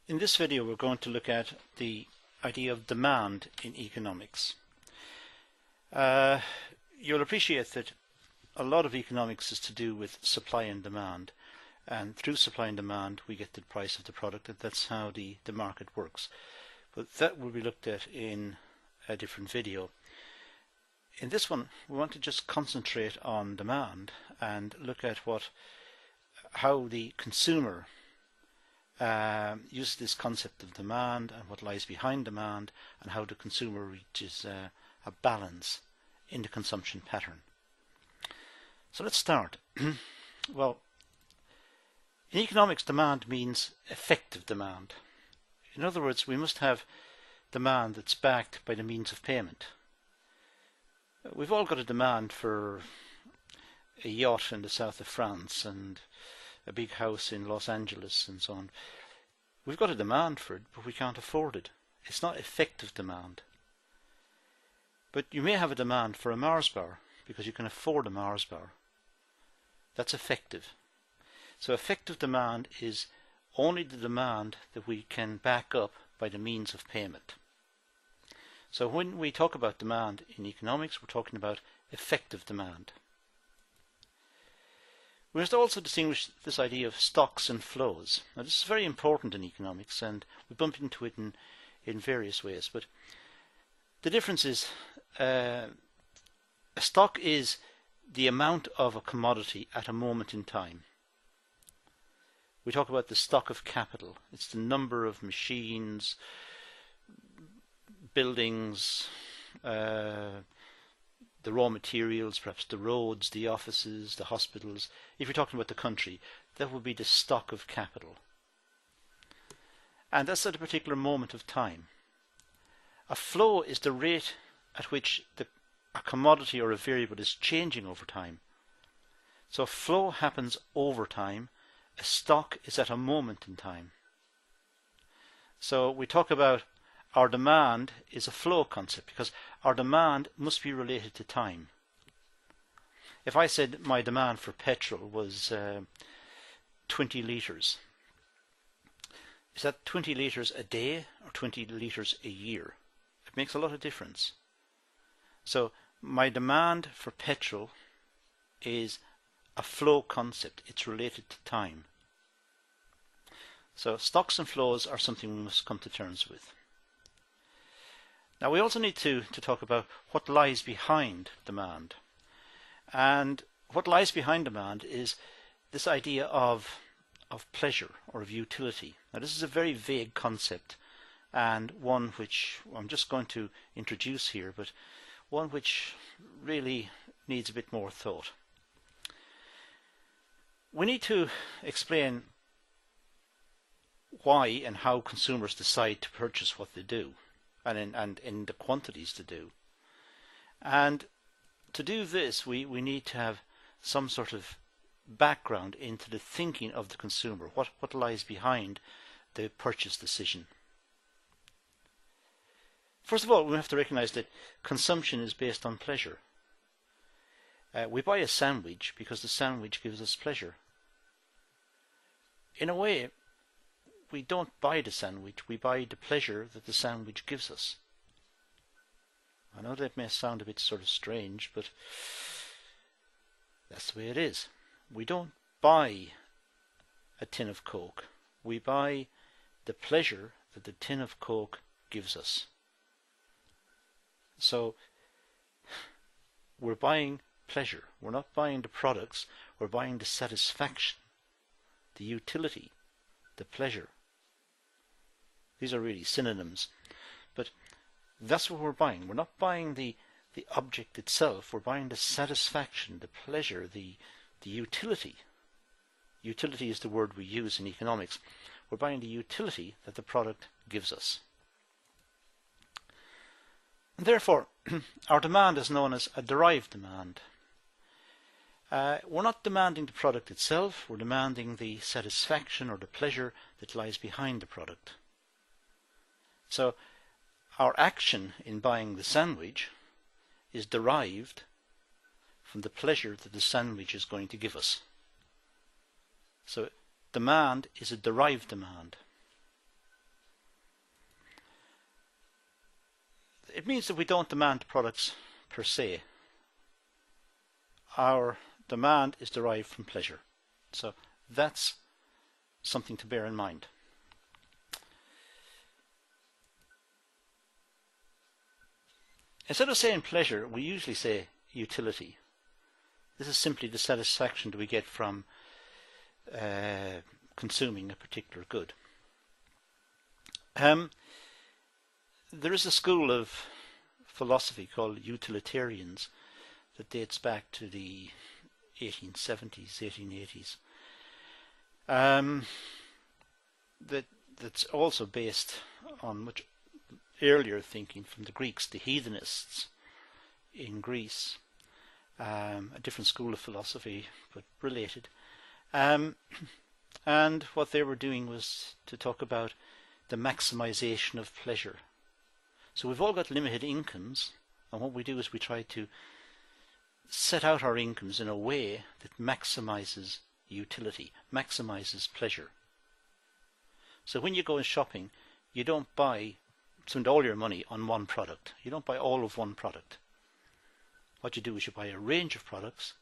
In this video we're going to look at the idea of demand in economics. You'll appreciate that a lot of economics is to do with supply and demand, and through supply and demand we get the price of the product, and that's how the market works. But that will be looked at in a different video. In this one we want to just concentrate on demand and look at how the consumer uses this concept of demand and what lies behind demand, and how the consumer reaches a balance in the consumption pattern. So let's start. Well, in economics, demand means effective demand. In other words, we must have demand that's backed by the means of payment. We've all got a demand for a yacht in the south of France and a big house in Los Angeles and so on. We've got a demand for it, but we can't afford it. It's not effective demand. But you may have a demand for a Mars bar because you can afford a Mars bar. That's effective. So effective demand is only the demand that we can back up by the means of payment. So when we talk about demand in economics, we're talking about effective demand. We must also distinguish this idea of stocks and flows. Now this is very important in economics, and we bump into it in various ways. But the difference is a stock is the amount of a commodity at a moment in time. We talk about the stock of capital. It's the number of machines, buildings, the raw materials, perhaps the roads, the offices, the hospitals. If you're talking about the country, that would be the stock of capital. And that's at a particular moment of time. A flow is the rate at which a commodity or a variable is changing over time. So a flow happens over time. A stock is at a moment in time. So we talk about our demand is a flow concept because our demand must be related to time. If I said my demand for petrol was 20 litres, is that 20 litres a day or 20 litres a year? It makes a lot of difference. So my demand for petrol is a flow concept. It's related to time. So stocks and flows are something we must come to terms with. Now we also need to talk about what lies behind demand. And what lies behind demand is this idea of pleasure or of utility. Now this is a very vague concept, and one which I'm just going to introduce here, but one which really needs a bit more thought. We need to explain why and how consumers decide to purchase what they do, and in the quantities to do. And to do this, we need to have some sort of background into the thinking of the consumer, what lies behind the purchase decision. First of all, we have to recognize that consumption is based on pleasure. We buy a sandwich because the sandwich gives us pleasure. In a way, we don't buy the sandwich, we buy the pleasure that the sandwich gives us. I know that may sound a bit sort of strange, but that's the way it is. We don't buy a tin of Coke, we buy the pleasure that the tin of Coke gives us. So we're buying pleasure. We're not buying the products, we're buying the satisfaction, the utility, the pleasure. These are really synonyms, but that's what we're buying. We're not buying the object itself, we're buying the satisfaction, the pleasure, the utility. Utility is the word we use in economics. We're buying the utility that the product gives us. And therefore, our demand is known as a derived demand. We're not demanding the product itself, we're demanding the satisfaction or the pleasure that lies behind the product. So our action in buying the sandwich is derived from the pleasure that the sandwich is going to give us. So demand is a derived demand. it means that we don't demand products per se. Our demand is derived from pleasure. So that's something to bear in mind. Instead of saying pleasure, we usually say utility. This is simply the satisfaction that we get from consuming a particular good. There is a school of philosophy called utilitarians that dates back to the 1870s, 1880s. That's also based on much earlier thinking from the Greeks, the heathenists in Greece. A different school of philosophy, but related. And what they were doing was to talk about the maximization of pleasure. So we've all got limited incomes, and what we do is we try to set out our incomes in a way that maximizes utility, maximizes pleasure. So when you go in shopping, you don't spend all your money on one product. You don't buy all of one product. What you do is you buy a range of products,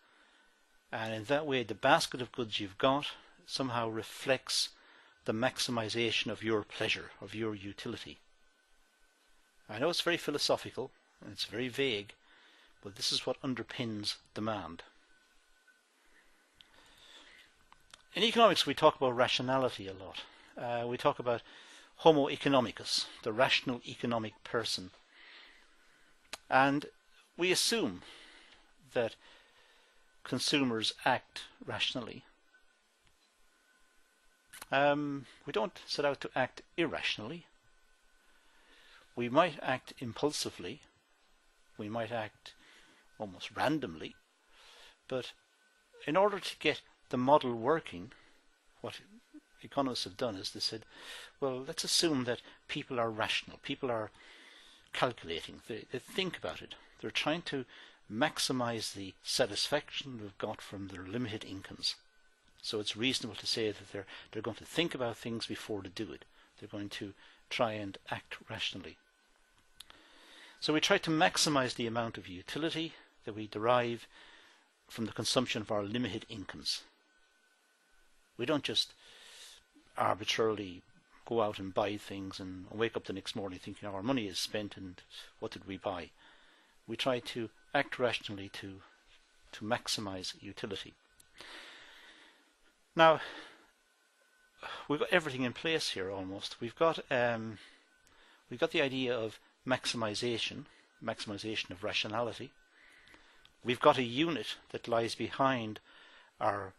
and in that way the basket of goods you've got somehow reflects the maximization of your pleasure, of your utility. I know it's very philosophical and it's very vague, but this is what underpins demand. In economics we talk about rationality a lot. We talk about Homo economicus, the rational economic person. And we assume that consumers act rationally. We don't set out to act irrationally. We might act impulsively. We might act almost randomly. But in order to get the model working, what economists have done is they said, well, let's assume that people are rational. People are calculating. They think about it. They're trying to maximize the satisfaction they've got from their limited incomes. So it's reasonable to say that they're going to think about things before they do it. They're going to try and act rationally. So we try to maximize the amount of utility that we derive from the consumption of our limited incomes. We don't just arbitrarily go out and buy things and wake up the next morning thinking our money is spent and what did we buy. We try to act rationally to maximize utility. Now, we've got everything in place here almost. We've got the idea of maximization of rationality. We've got a unit that lies behind our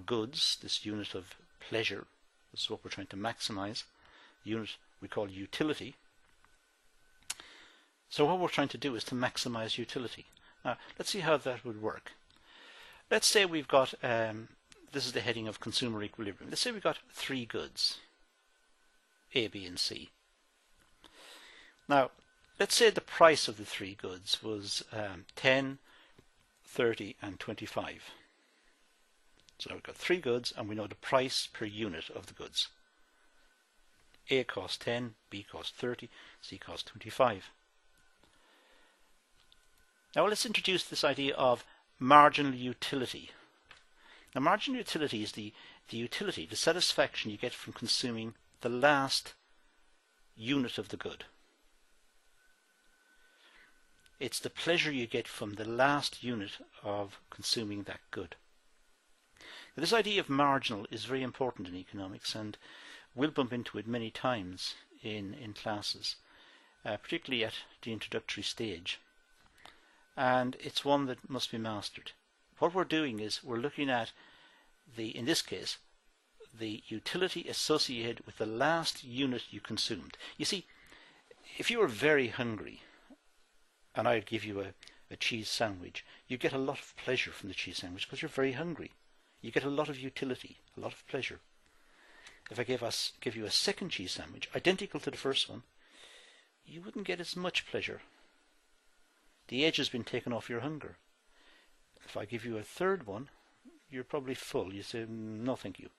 goods, this unit of pleasure. This is what we're trying to maximize. The unit we call utility. So what we're trying to do is to maximize utility. Now, let's see how that would work. Let's say we've got, this is the heading of consumer equilibrium. Let's say we've got three goods, A, B, and C. Now, let's say the price of the three goods was 10, 30, and 25. So we've got three goods and we know the price per unit of the goods. A costs 10, B costs 30, C costs 25. Now let's introduce this idea of marginal utility. Now marginal utility is the utility, the satisfaction you get from consuming the last unit of the good. It's the pleasure you get from the last unit of consuming that good. Now, this idea of marginal is very important in economics, and we'll bump into it many times in classes, particularly at the introductory stage. And it's one that must be mastered. What we're doing is we're looking at in this case, the utility associated with the last unit you consumed. You see, if you were very hungry and I'd give you a cheese sandwich, you get a lot of pleasure from the cheese sandwich because you're very hungry. You get a lot of utility, a lot of pleasure. If I give you a second cheese sandwich, identical to the first one, you wouldn't get as much pleasure. The edge has been taken off your hunger. If I give you a third one, you're probably full. You say, no thank you.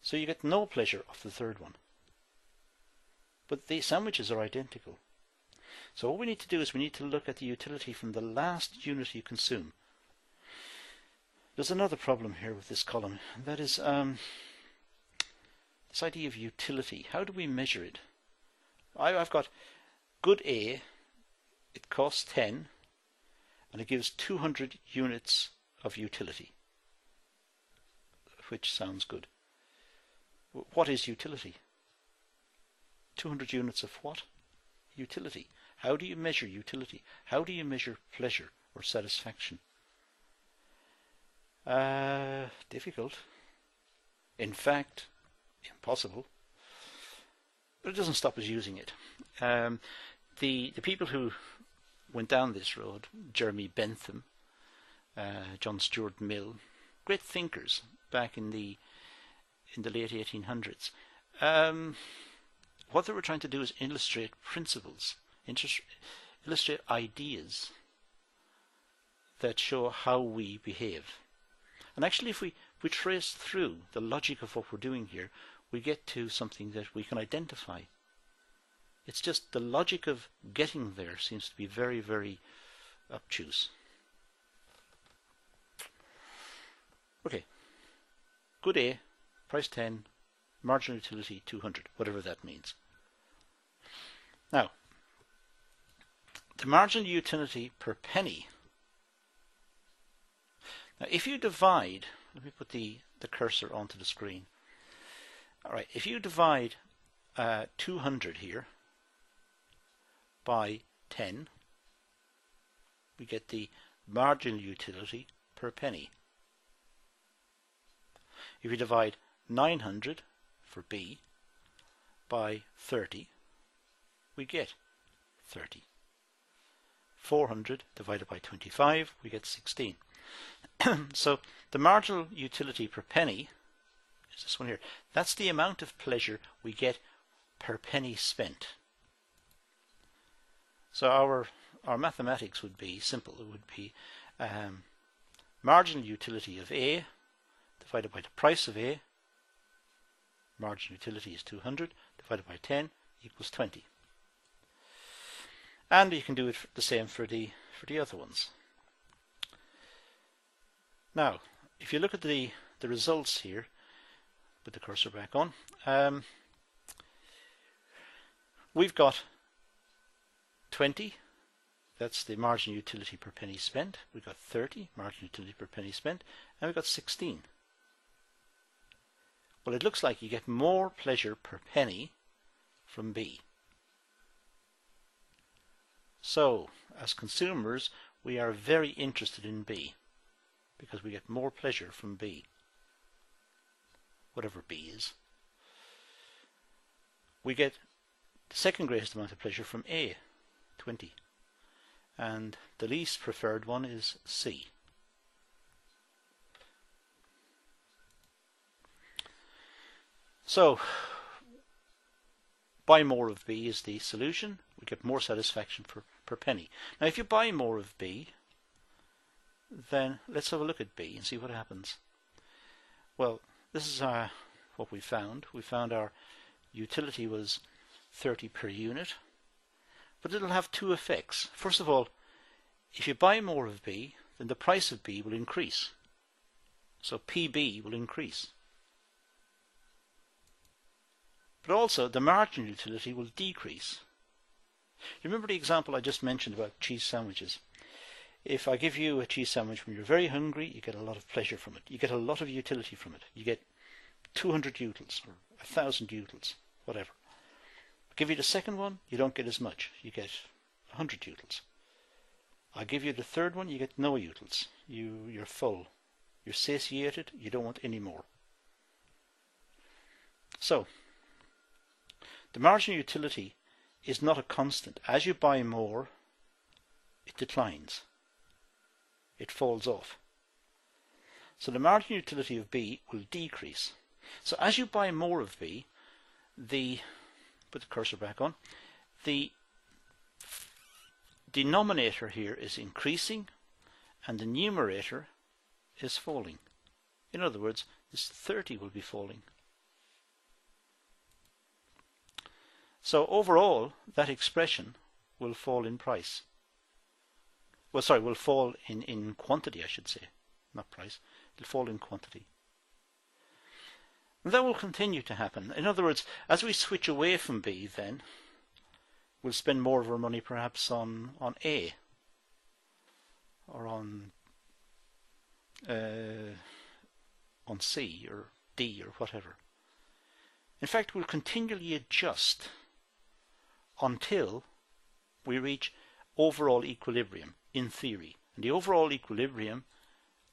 So you get no pleasure of the third one. But the sandwiches are identical. So what we need to do is we need to look at the utility from the last unit you consume. There's another problem here with this column, and that is this idea of utility. How do we measure it? I've got good A, it costs 10, and it gives 200 units of utility, which sounds good. What is utility? 200 units of what? Utility. How do you measure utility? How do you measure pleasure or satisfaction? Difficult. In fact, impossible. But it doesn't stop us using it. The people who went down this road, Jeremy Bentham, John Stuart Mill, great thinkers back in the late 1800s. What they were trying to do is illustrate principles, illustrate ideas that show how we behave. And actually, if we trace through the logic of what we're doing here, we get to something that we can identify. It's just the logic of getting there seems to be very, very obtuse. Okay, good A, price 10, marginal utility 200, whatever that means. Now, the marginal utility per penny. Now, if you divide, let me put the cursor onto the screen. All right, if you divide 200 here by 10, we get the marginal utility per penny. If you divide 900 for B by 30, we get 30. 400 divided by 25, we get 16. So the marginal utility per penny is this one here. That's the amount of pleasure we get per penny spent. So our mathematics would be simple. It would be marginal utility of A divided by the price of A. Marginal utility is 200 divided by 10 equals 20. And you can do it the same for the other ones. Now, if you look at the results here, put the cursor back on, we've got 20, that's the marginal utility per penny spent. We've got 30, marginal utility per penny spent, and we've got 16. Well, it looks like you get more pleasure per penny from B. So, as consumers, we are very interested in B because we get more pleasure from B, whatever B is. We get the second greatest amount of pleasure from A, 20, and the least preferred one is C. So, buy more of B is the solution. We get more satisfaction per penny. Now, if you buy more of B, then let's have a look at B and see what happens. Well, this is what we found. We found our utility was 30 per unit, but it'll have two effects. First of all, if you buy more of B, then the price of B will increase. So PB will increase. But also the marginal utility will decrease. You remember the example I just mentioned about cheese sandwiches? If I give you a cheese sandwich when you're very hungry, you get a lot of pleasure from it. You get a lot of utility from it. You get 200 utils or 1,000 utils, whatever. I give you the second one, you don't get as much. You get 100 utils. I give you the third one, you get no utils. You're full. You're satiated. You don't want any more. So, the marginal utility is not a constant. As you buy more, it declines. It falls off. So the marginal utility of B will decrease. So as you buy more of B, put the cursor back on, the denominator here is increasing and the numerator is falling. In other words, this 30 will be falling. So overall, that expression will fall in price. Well, sorry, will fall in quantity, I should say, not price. It'll fall in quantity. And that will continue to happen. In other words, as we switch away from B, then we'll spend more of our money perhaps on A, or on C or D or whatever. In fact, we'll continually adjust until we reach overall equilibrium, in theory. And the overall equilibrium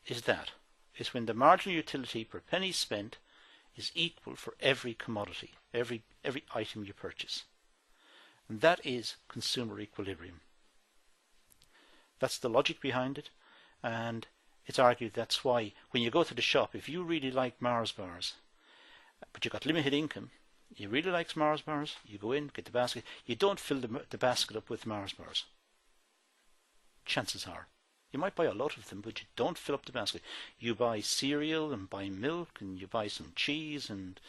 is when the marginal utility per penny spent is equal for every commodity, every item you purchase. And that is consumer equilibrium. That's the logic behind it, and it's argued that's why when you go to the shop, if you really like Mars bars, but you've got limited income, you really like Mars bars, you go in, get the basket, you don't fill the basket up with Mars bars. Chances are. You might buy a lot of them, but you don't fill up the basket. You buy cereal and buy milk and you buy some cheese and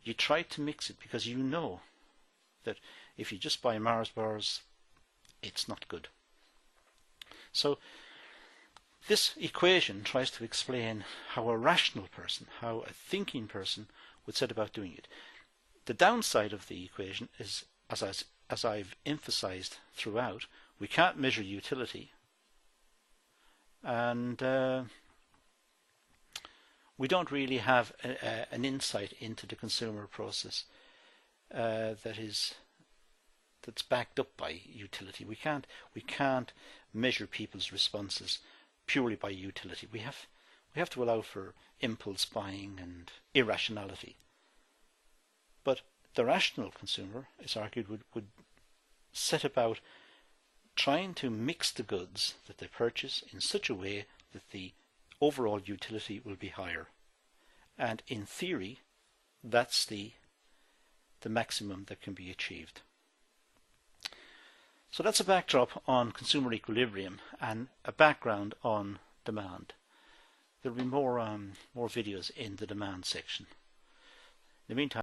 you try to mix it because you know that if you just buy Mars bars, it's not good. So this equation tries to explain how a rational person, how a thinking person would set about doing it. The downside of the equation is, as I've emphasized throughout, we can't measure utility, and we don't really have an insight into the consumer process that's backed up by utility. We can't measure people's responses purely by utility. We have to allow for impulse buying and irrationality. But the rational consumer, it's argued, would set about trying to mix the goods that they purchase in such a way that the overall utility will be higher. And in theory, that's the maximum that can be achieved. So that's a backdrop on consumer equilibrium and a background on demand. There will be more videos in the demand section. In the meantime,